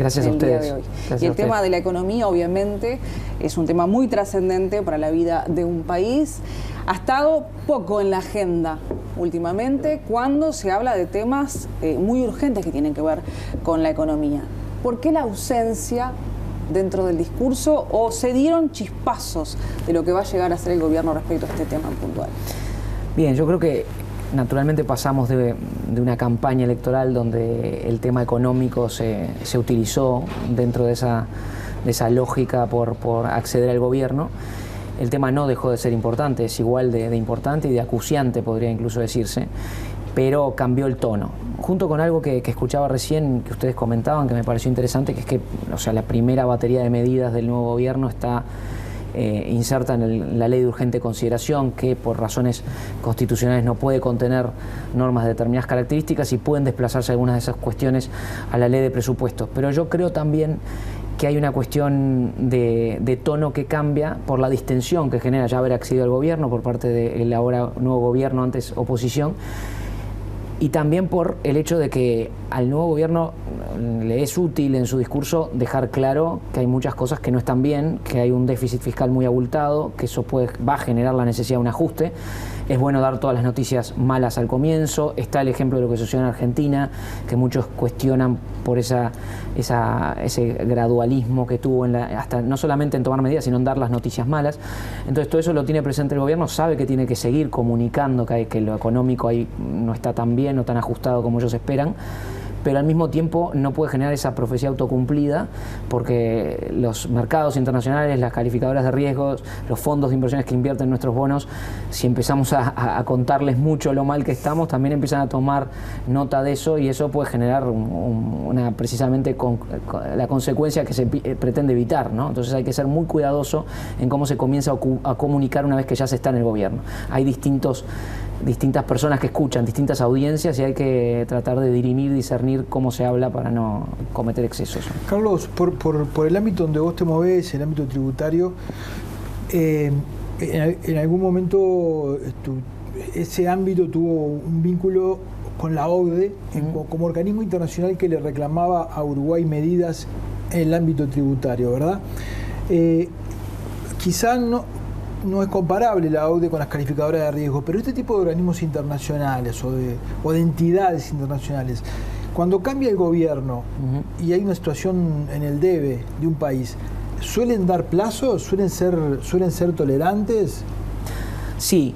Gracias a ustedes. Día de hoy. Gracias y el tema de la economía, obviamente, es un tema muy trascendente para la vida de un país. Ha estado poco en la agenda últimamente cuando se habla de temas muy urgentes que tienen que ver con la economía. ¿Por qué la ausencia dentro del discurso o se dieron chispazos de lo que va a llegar a ser el gobierno respecto a este tema en puntual? Bien, yo creo que naturalmente pasamos de una campaña electoral donde el tema económico se utilizó dentro de esa lógica por acceder al gobierno. El tema no dejó de ser importante, es igual de importante y de acuciante, podría incluso decirse, pero cambió el tono. Junto con algo que escuchaba recién, que ustedes comentaban, que me pareció interesante, que es que la primera batería de medidas del nuevo gobierno está inserta en la ley de urgente consideración, que por razones constitucionales no puede contener normas de determinadas características y pueden desplazarse algunas de esas cuestiones a la ley de presupuestos. Pero yo creo también que hay una cuestión de tono que cambia por la distensión que genera ya haber accedido al gobierno por parte del ahora nuevo gobierno, antes oposición, y también por el hecho de que al nuevo gobierno le es útil en su discurso dejar claro que hay muchas cosas que no están bien, que hay un déficit fiscal muy abultado, que eso va a generar la necesidad de un ajuste. Es bueno dar todas las noticias malas al comienzo. Está el ejemplo de lo que sucedió en Argentina, que muchos cuestionan por ese gradualismo que tuvo hasta no solamente en tomar medidas, sino en dar las noticias malas. Entonces todo eso lo tiene presente el gobierno, sabe que tiene que seguir comunicando que lo económico ahí no está tan bien, no tan ajustado como ellos esperan, pero al mismo tiempo no puede generar esa profecía autocumplida, porque los mercados internacionales, las calificadoras de riesgos, los fondos de inversiones que invierten nuestros bonos, si empezamos a contarles mucho lo mal que estamos, también empiezan a tomar nota de eso, y eso puede generar precisamente la consecuencia que se pretende evitar, ¿no? Entonces hay que ser muy cuidadoso en cómo se comienza a comunicar una vez que ya se está en el gobierno. Hay distintas personas que escuchan, distintas audiencias, y hay que tratar de dirimir, discernir cómo se habla para no cometer excesos. Carlos, por el ámbito donde vos te movés, el ámbito tributario, en algún momento ese ámbito tuvo un vínculo con la OCDE como organismo internacional que le reclamaba a Uruguay medidas en el ámbito tributario, ¿verdad? Quizá no es comparable la OCDE con las calificadoras de riesgo, pero este tipo de organismos internacionales o de entidades internacionales, cuando cambia el gobierno y hay una situación en el debe de un país, ¿suelen dar plazos? ¿Suelen ser tolerantes? Sí.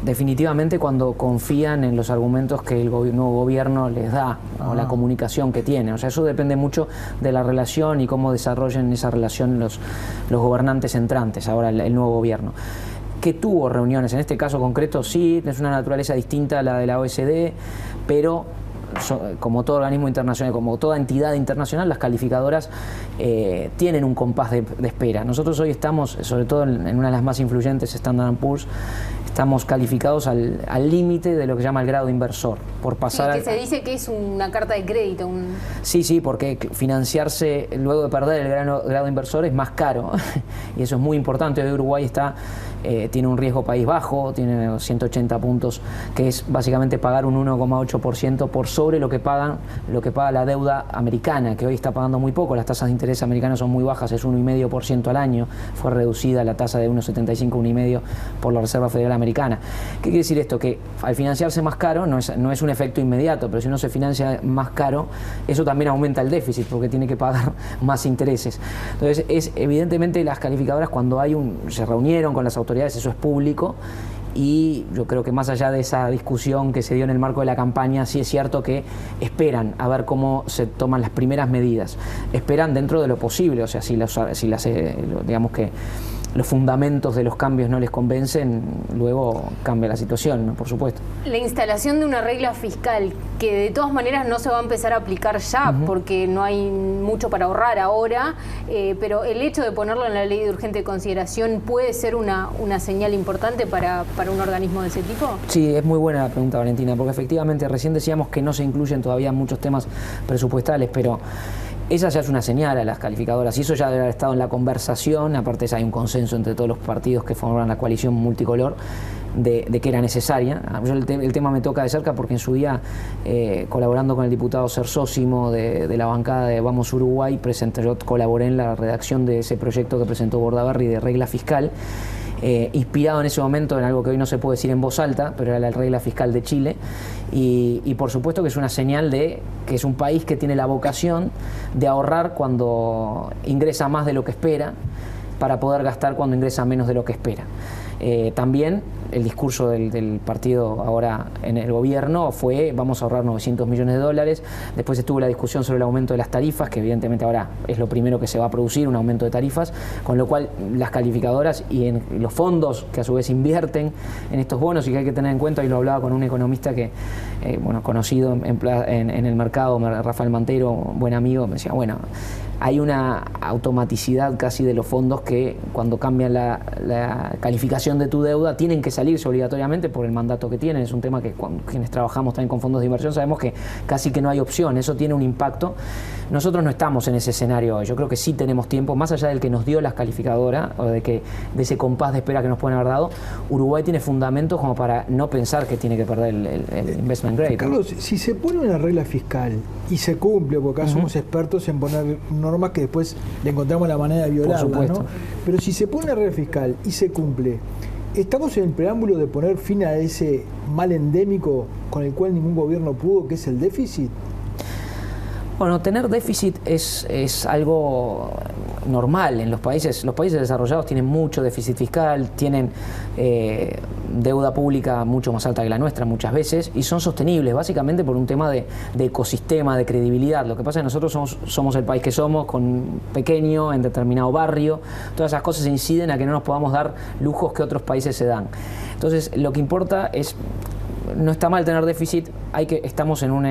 Definitivamente cuando confían en los argumentos que el nuevo gobierno les da, o la comunicación que tiene. O sea, eso depende mucho de la relación y cómo desarrollen esa relación los gobernantes entrantes, ahora el nuevo gobierno. Que tuvo reuniones, en este caso concreto sí, es una naturaleza distinta a la de la OECD, pero como todo organismo internacional, como toda entidad internacional, las calificadoras tienen un compás de espera. Nosotros hoy estamos, sobre todo en una de las más influyentes, Standard & Poor's, estamos calificados al límite de lo que se llama el grado inversor. Por pasar sí, que se dice que es una carta de crédito. Sí, porque financiarse luego de perder el grado inversor es más caro y eso es muy importante. Hoy Uruguay tiene un riesgo país bajo, tiene 180 puntos, que es básicamente pagar un 1,8% por sobre lo que paga la deuda americana, que hoy está pagando muy poco. Las tasas de interés americanas son muy bajas, es 1,5% al año. Fue reducida la tasa de 1,75, 1,5% por la Reserva Federal Americana. ¿Qué quiere decir esto? Que al financiarse más caro, no es un efecto inmediato, pero si uno se financia más caro, eso también aumenta el déficit, porque tiene que pagar más intereses. Entonces, evidentemente las calificadoras, cuando se reunieron con las autoridades, eso es público, y yo creo que más allá de esa discusión que se dio en el marco de la campaña, sí es cierto que esperan a ver cómo se toman las primeras medidas. Esperan dentro de lo posible, o sea, digamos que los fundamentos de los cambios no les convencen, luego cambia la situación, ¿no? Por supuesto. La instalación de una regla fiscal que de todas maneras no se va a empezar a aplicar ya, porque no hay mucho para ahorrar ahora, pero el hecho de ponerlo en la ley de urgente consideración puede ser una señal importante para un organismo de ese tipo. Sí, es muy buena la pregunta, Valentina, porque efectivamente recién decíamos que no se incluyen todavía muchos temas presupuestales, pero esa ya es una señal a las calificadoras, y eso ya debe haber estado en la conversación. Aparte hay un consenso entre todos los partidos que forman la coalición multicolor de que era necesaria. Yo el tema me toca de cerca porque en su día, colaborando con el diputado Cersósimo de la bancada de Vamos Uruguay, yo colaboré en la redacción de ese proyecto que presentó Bordaberry de regla fiscal, inspirado en ese momento en algo que hoy no se puede decir en voz alta, pero era la regla fiscal de Chile, y por supuesto que es una señal de que es un país que tiene la vocación de ahorrar cuando ingresa más de lo que espera, para poder gastar cuando ingresa menos de lo que espera. También el discurso del partido ahora en el gobierno fue: vamos a ahorrar 900 millones de dólares. Después estuvo la discusión sobre el aumento de las tarifas, que evidentemente ahora es lo primero que se va a producir, un aumento de tarifas, con lo cual las calificadoras y en los fondos que a su vez invierten en estos bonos, y que hay que tener en cuenta, y lo hablaba con un economista que, conocido en el mercado, Rafael Mantero, buen amigo, me decía, bueno, hay una automaticidad casi de los fondos que cuando cambian la calificación de tu deuda tienen que salirse obligatoriamente por el mandato que tienen. Es un tema que quienes trabajamos también con fondos de inversión sabemos que casi que no hay opción, eso tiene un impacto. Nosotros no estamos en ese escenario hoy. Yo creo que sí tenemos tiempo, más allá del que nos dio las calificadoras o de ese compás de espera que nos pueden haber dado. Uruguay tiene fundamentos como para no pensar que tiene que perder el investment grade. Carlos, si se pone una regla fiscal y se cumple, porque acá somos expertos en poner normas que después le encontramos la manera de violarlas, ¿no? Pero si se pone una regla fiscal y se cumple, ¿estamos en el preámbulo de poner fin a ese mal endémico con el cual ningún gobierno pudo, que es el déficit? Bueno, tener déficit es algo normal en los países. Los países desarrollados tienen mucho déficit fiscal, tienen deuda pública mucho más alta que la nuestra muchas veces, y son sostenibles básicamente por un tema de ecosistema, de credibilidad. Lo que pasa es que nosotros somos el país que somos, con pequeño, en determinado barrio. Todas esas cosas inciden a que no nos podamos dar lujos que otros países se dan. Entonces, lo que importa es... No está mal tener déficit, estamos en un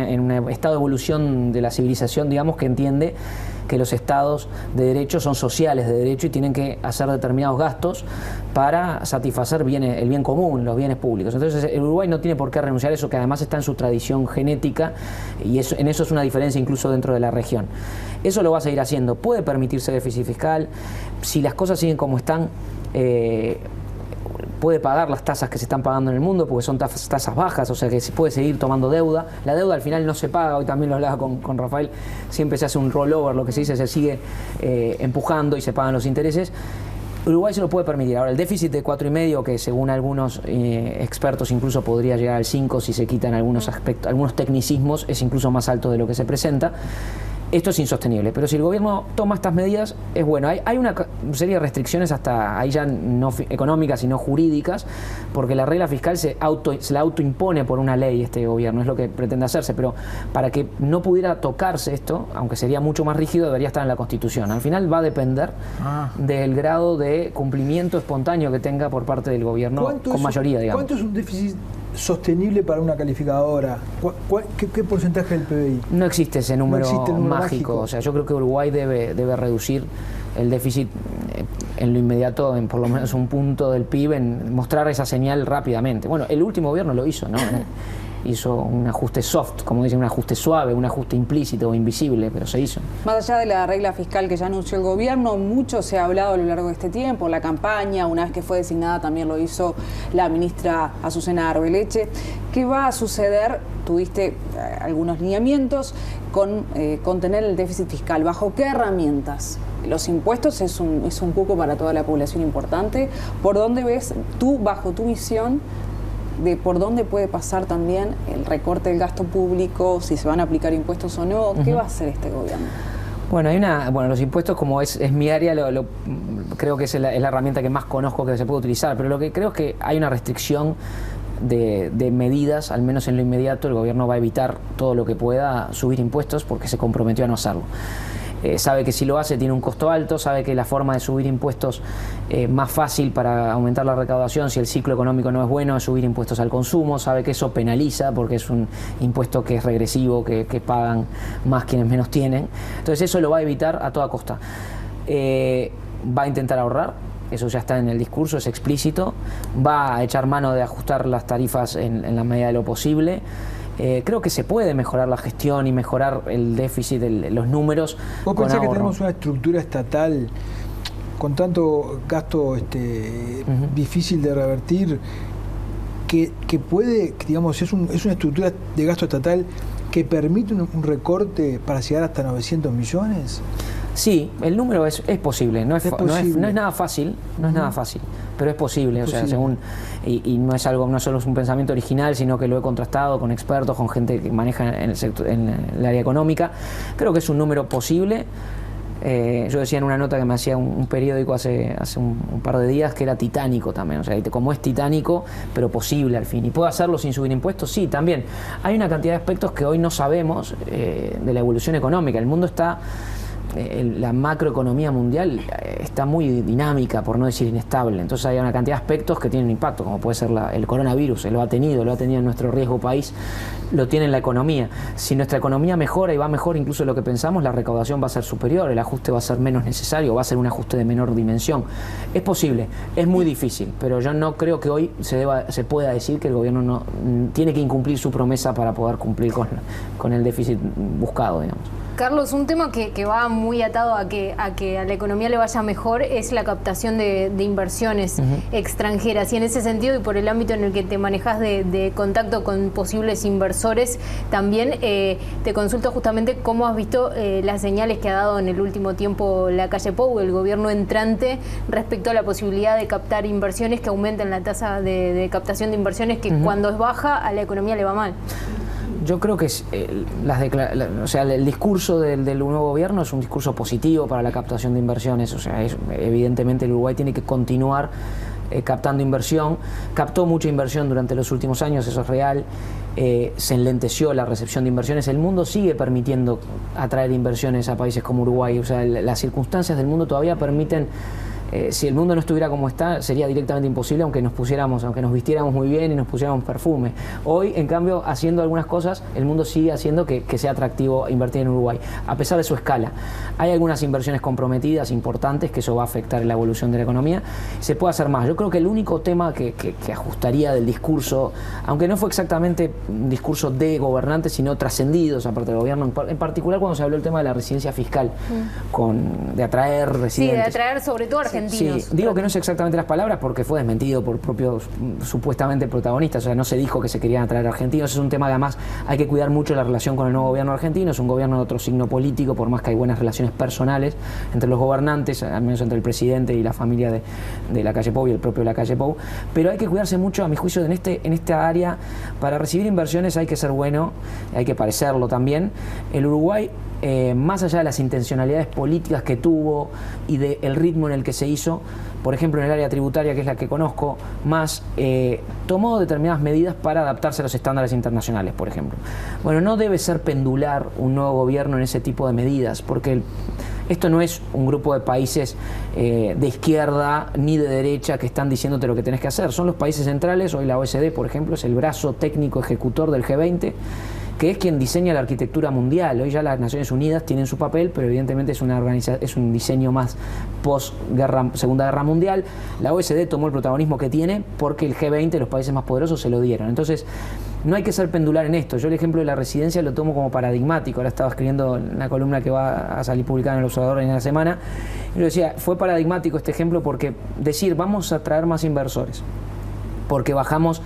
estado de evolución de la civilización, digamos, que entiende que los estados de derecho son sociales de derecho y tienen que hacer determinados gastos para satisfacer el bien común, los bienes públicos. Entonces el Uruguay no tiene por qué renunciar a eso, que además está en su tradición genética, y en eso es una diferencia incluso dentro de la región. Eso lo va a seguir haciendo. Puede permitirse déficit fiscal, si las cosas siguen como están. Puede pagar las tasas que se están pagando en el mundo, porque son tasas bajas, o sea que se puede seguir tomando deuda. La deuda al final no se paga, hoy también lo hablaba con Rafael, siempre se hace un rollover, lo que se dice, se sigue empujando y se pagan los intereses. Uruguay se lo puede permitir. Ahora, el déficit de 4,5, que según algunos expertos incluso podría llegar al 5 si se quitan algunos aspectos, algunos tecnicismos, es incluso más alto de lo que se presenta. Esto es insostenible, pero si el gobierno toma estas medidas, es bueno. Hay una serie de restricciones, hasta ahí ya no económicas, sino jurídicas, porque la regla fiscal se la autoimpone por una ley este gobierno, es lo que pretende hacerse, pero para que no pudiera tocarse esto, aunque sería mucho más rígido, debería estar en la Constitución. Al final va a depender del grado de cumplimiento espontáneo que tenga por parte del gobierno con mayoría, digamos. ¿Cuánto es un déficit sostenible para una calificadora? ¿Qué porcentaje del PBI? No existe ese número, mágico. O sea, yo creo que Uruguay debe reducir el déficit en lo inmediato, en por lo menos un punto del PIB, en mostrar esa señal rápidamente. Bueno, el último gobierno lo hizo, ¿no? Hizo un ajuste soft, como dicen, un ajuste suave, un ajuste implícito o invisible, pero se hizo. Más allá de la regla fiscal que ya anunció el gobierno, mucho se ha hablado a lo largo de este tiempo, la campaña, una vez que fue designada también lo hizo la ministra Azucena Arbeleche. ¿Qué va a suceder? Tuviste algunos lineamientos con contener el déficit fiscal. ¿Bajo qué herramientas? Los impuestos es un cupo para toda la población importante. ¿Por dónde ves tú, bajo tu visión, de por dónde puede pasar también el recorte del gasto público, si se van a aplicar impuestos o no? ¿Qué va a hacer este gobierno? Bueno, los impuestos, como es mi área, creo que es la herramienta que más conozco que se puede utilizar, pero lo que creo es que hay una restricción de medidas, al menos en lo inmediato. El gobierno va a evitar todo lo que pueda subir impuestos porque se comprometió a no hacerlo. Sabe que si lo hace tiene un costo alto, sabe que la forma de subir impuestos más fácil para aumentar la recaudación, si el ciclo económico no es bueno, es subir impuestos al consumo, sabe que eso penaliza porque es un impuesto que es regresivo, que pagan más quienes menos tienen. Entonces eso lo va a evitar a toda costa. Va a intentar ahorrar, eso ya está en el discurso, es explícito. Va a echar mano de ajustar las tarifas en la medida de lo posible. Creo que se puede mejorar la gestión y mejorar el déficit, los números. ¿Vos pensás que tenemos una estructura estatal con tanto gasto difícil de revertir que puede, digamos, es una estructura de gasto estatal que permite un recorte para llegar hasta 900 millones? Sí, el número es posible, no es nada fácil, pero es posible, o sea, según, y no es algo, no solo es un pensamiento original, sino que lo he contrastado con expertos, con gente que maneja en el sector, en el área económica. Creo que es un número posible. Yo decía en una nota que me hacía un periódico hace un par de días que era titánico también, o sea, como es titánico, pero posible al fin. ¿Y puedo hacerlo sin subir impuestos? Sí, también. Hay una cantidad de aspectos que hoy no sabemos de la evolución económica. El mundo está... la macroeconomía mundial está muy dinámica, por no decir inestable. Entonces hay una cantidad de aspectos que tienen impacto, como puede ser el coronavirus. Lo ha tenido en nuestro riesgo país, lo tiene en la economía. Si nuestra economía mejora y va mejor incluso de lo que pensamos, la recaudación va a ser superior, el ajuste va a ser menos necesario, va a ser un ajuste de menor dimensión. Es posible, es muy difícil, pero yo no creo que hoy se pueda decir que el gobierno no tiene que incumplir su promesa para poder cumplir con el déficit buscado, digamos. Carlos, un tema que va muy atado a que a la economía le vaya mejor es la captación de inversiones extranjeras. Y en ese sentido, y por el ámbito en el que te manejas de contacto con posibles inversores, también te consulto justamente cómo has visto las señales que ha dado en el último tiempo la Calle Pou, el gobierno entrante, respecto a la posibilidad de captar inversiones, que aumenten la tasa de captación de inversiones, que cuando es baja a la economía le va mal. Yo creo que el discurso del nuevo gobierno es un discurso positivo para la captación de inversiones. O sea, evidentemente el Uruguay tiene que continuar captando inversión. Captó mucha inversión durante los últimos años, eso es real. Se enlenteció la recepción de inversiones. El mundo sigue permitiendo atraer inversiones a países como Uruguay. O sea, las circunstancias del mundo todavía permiten. Si el mundo no estuviera como está, sería directamente imposible, aunque nos vistiéramos muy bien y nos pusiéramos perfume. Hoy, en cambio, haciendo algunas cosas, el mundo sigue haciendo que sea atractivo invertir en Uruguay, a pesar de su escala. Hay algunas inversiones comprometidas, importantes, que eso va a afectar en la evolución de la economía. Se puede hacer más. Yo creo que el único tema que ajustaría del discurso, aunque no fue exactamente un discurso de gobernantes, sino trascendidos, aparte del gobierno, en particular cuando se habló del tema de la residencia fiscal, de atraer residentes. Sí, de atraer sobre todo argentinos. Sí, digo que no sé exactamente las palabras porque fue desmentido por propios supuestamente protagonistas, o sea, no se dijo que se querían atraer argentinos. Es un tema que además hay que cuidar mucho la relación con el nuevo gobierno argentino. Es un gobierno de otro signo político, por más que hay buenas relaciones personales entre los gobernantes, al menos entre el presidente y la familia de la Calle Pou y el propio de la Calle Pou, pero hay que cuidarse mucho, a mi juicio, en esta área. Para recibir inversiones hay que ser bueno, hay que parecerlo también. El Uruguay, más allá de las intencionalidades políticas que tuvo y del ritmo en el que se hizo, por ejemplo en el área tributaria, que es la que conozco más, tomó determinadas medidas para adaptarse a los estándares internacionales, por ejemplo. Bueno, no debe ser pendular un nuevo gobierno en ese tipo de medidas, porque esto no es un grupo de países de izquierda ni de derecha que están diciéndote lo que tenés que hacer. Son los países centrales. Hoy la OECD, por ejemplo, es el brazo técnico ejecutor del G20, que es quien diseña la arquitectura mundial. Hoy ya las Naciones Unidas tienen su papel, pero evidentemente es un diseño más Segunda Guerra Mundial. La OECD tomó el protagonismo que tiene porque el G20, los países más poderosos, se lo dieron. Entonces, no hay que ser pendular en esto. Yo el ejemplo de la residencia lo tomo como paradigmático. Ahora estaba escribiendo una columna que va a salir publicada en El Observador en la semana. Y yo decía, fue paradigmático este ejemplo porque decir, vamos a traer más inversores, porque bajamos...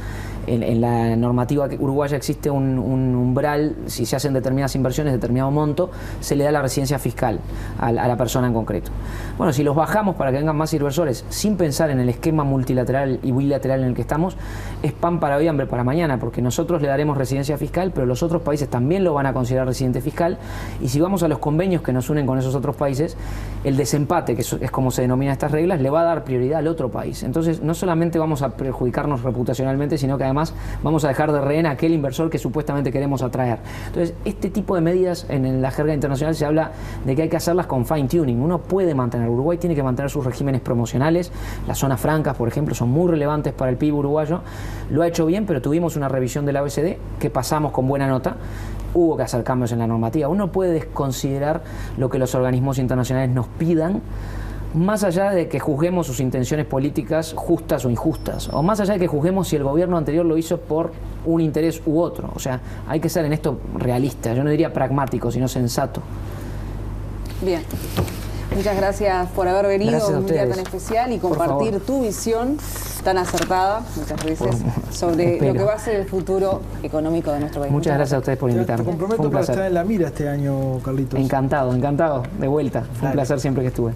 En la normativa uruguaya existe un umbral, si se hacen determinadas inversiones, determinado monto, se le da la residencia fiscal a la persona en concreto. Bueno, si los bajamos para que vengan más inversores, sin pensar en el esquema multilateral y bilateral en el que estamos, es pan para hoy, hambre para mañana, porque nosotros le daremos residencia fiscal, pero los otros países también lo van a considerar residente fiscal, y si vamos a los convenios que nos unen con esos otros países, el desempate, que es como se denomina estas reglas, le va a dar prioridad al otro país. Entonces, no solamente vamos a perjudicarnos reputacionalmente, sino que además vamos a dejar de rehén a aquel inversor que supuestamente queremos atraer. Entonces, este tipo de medidas en la jerga internacional se habla de que hay que hacerlas con fine tuning. Uno puede mantener, Uruguay tiene que mantener sus regímenes promocionales. Las zonas francas, por ejemplo, son muy relevantes para el PIB uruguayo. Lo ha hecho bien, pero tuvimos una revisión de la OECD que pasamos con buena nota. Hubo que hacer cambios en la normativa. Uno puede desconsiderar lo que los organismos internacionales nos pidan más allá de que juzguemos sus intenciones políticas justas o injustas, o más allá de que juzguemos si el gobierno anterior lo hizo por un interés u otro. O sea, hay que ser en esto realista, yo no diría pragmático, sino sensato. Bien. Muchas gracias por haber venido en un día tan especial y compartir tu visión tan acertada, muchas veces, sobre lo que va a ser el futuro económico de nuestro país. Muchas gracias a ustedes por invitarme. Te comprometo para estar en la mira este año, Carlitos. Encantado, de vuelta. Fue un placer siempre que estuve.